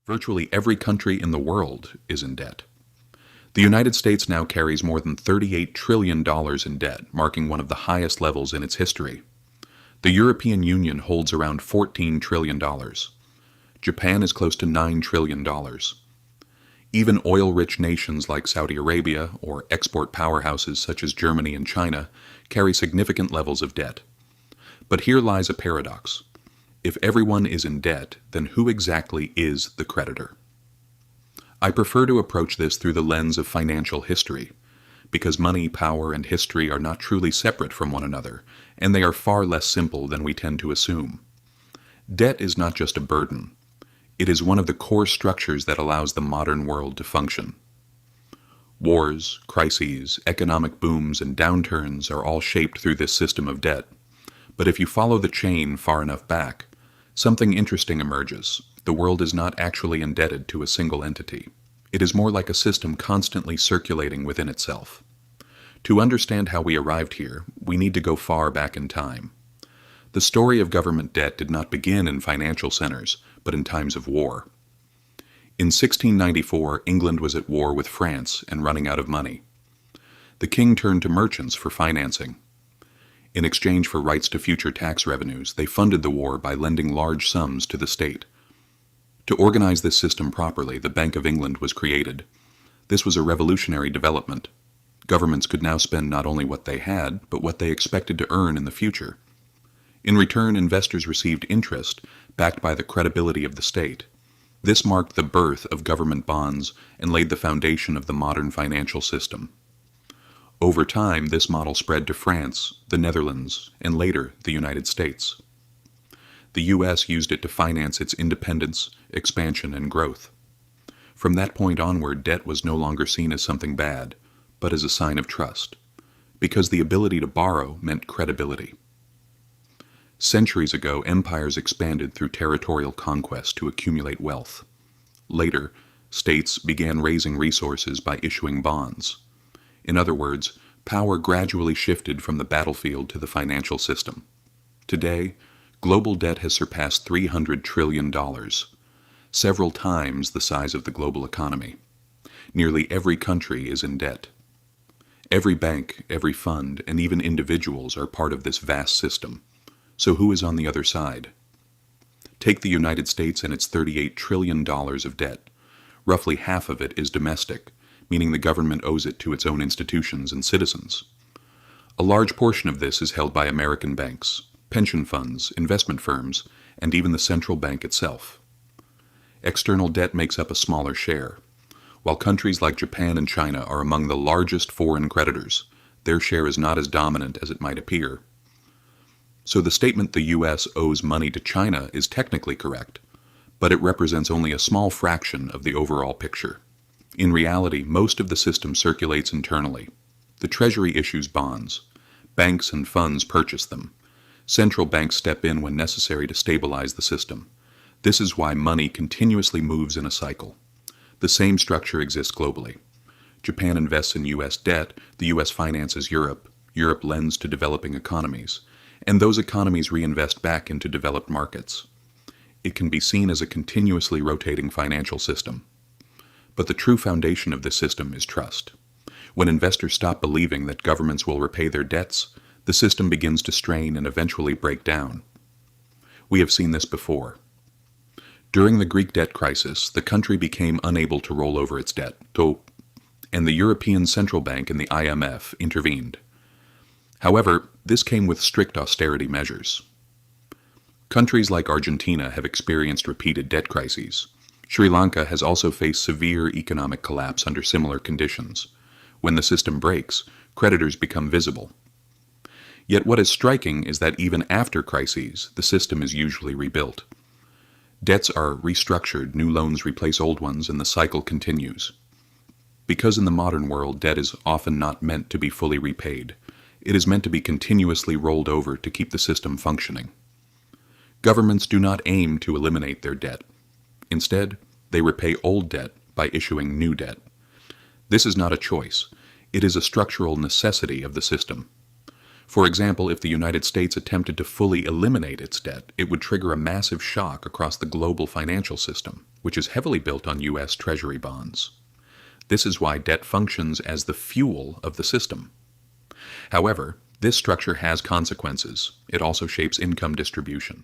Virtually every country in the world is in debt. The United States now carries more than $38 trillion in debt, marking one of the highest levels in its history. The European Union holds around $14 trillion. Japan is close to $9 trillion. Even oil-rich nations like Saudi Arabia or export powerhouses such as Germany and China carry significant levels of debt. But here lies a paradox. If everyone is in debt, then who exactly is the creditor? I prefer to approach this through the lens of financial history, because money, power, and history are not truly separate from one another, and they are far less simple than we tend to assume. Debt is not just a burden. It is one of the core structures that allows the modern world to function. Wars, crises, economic booms, and downturns are all shaped through this system of debt. But if you follow the chain far enough back, something interesting emerges. The world is not actually indebted to a single entity. It is more like a system constantly circulating within itself. To understand how we arrived here, we need to go far back in time. The story of government debt did not begin in financial centers, but in times of war. In 1694, England was at war with France and running out of money. The king turned to merchants for financing. In exchange for rights to future tax revenues, they funded the war by lending large sums to the state. To organize this system properly, the Bank of England was created. This was a revolutionary development. Governments could now spend not only what they had, but what they expected to earn in the future. In return, investors received interest, backed by the credibility of the state. This marked the birth of government bonds and laid the foundation of the modern financial system. Over time, this model spread to France, the Netherlands, and later, the United States. The U.S. used it to finance its independence, expansion, and growth. From that point onward, debt was no longer seen as something bad, but as a sign of trust, because the ability to borrow meant credibility. Centuries ago, empires expanded through territorial conquest to accumulate wealth. Later, states began raising resources by issuing bonds. In other words, power gradually shifted from the battlefield to the financial system. Today, global debt has surpassed $300 trillion, several times the size of the global economy. Nearly every country is in debt. Every bank, every fund, and even individuals are part of this vast system. So who is on the other side? Take the United States and its $38 trillion of debt. Roughly half of it is domestic, meaning the government owes it to its own institutions and citizens. A large portion of this is held by American banks, pension funds, investment firms, and even the central bank itself. External debt makes up a smaller share. While countries like Japan and China are among the largest foreign creditors, their share is not as dominant as it might appear. So the statement the U.S. owes money to China is technically correct, but it represents only a small fraction of the overall picture. In reality, most of the system circulates internally. The Treasury issues bonds. Banks and funds purchase them. Central banks step in when necessary to stabilize the system. This is why money continuously moves in a cycle. The same structure exists globally. Japan invests in U.S. debt, the U.S. finances Europe, Europe lends to developing economies, and those economies reinvest back into developed markets. It can be seen as a continuously rotating financial system. But the true foundation of this system is trust. When investors stop believing that governments will repay their debts, the system begins to strain and eventually break down. We have seen this before. During the Greek debt crisis, the country became unable to roll over its debt, and the European Central Bank and the IMF intervened. However, this came with strict austerity measures. Countries like Argentina have experienced repeated debt crises. Sri Lanka has also faced severe economic collapse under similar conditions. When the system breaks, creditors become visible. Yet what is striking is that even after crises, the system is usually rebuilt. Debts are restructured, new loans replace old ones, and the cycle continues. Because in the modern world, debt is often not meant to be fully repaid. It is meant to be continuously rolled over to keep the system functioning. Governments do not aim to eliminate their debt. Instead, they repay old debt by issuing new debt. This is not a choice. It is a structural necessity of the system. For example, if the United States attempted to fully eliminate its debt, it would trigger a massive shock across the global financial system, which is heavily built on U.S. Treasury bonds. This is why debt functions as the fuel of the system. However, this structure has consequences. It also shapes income distribution.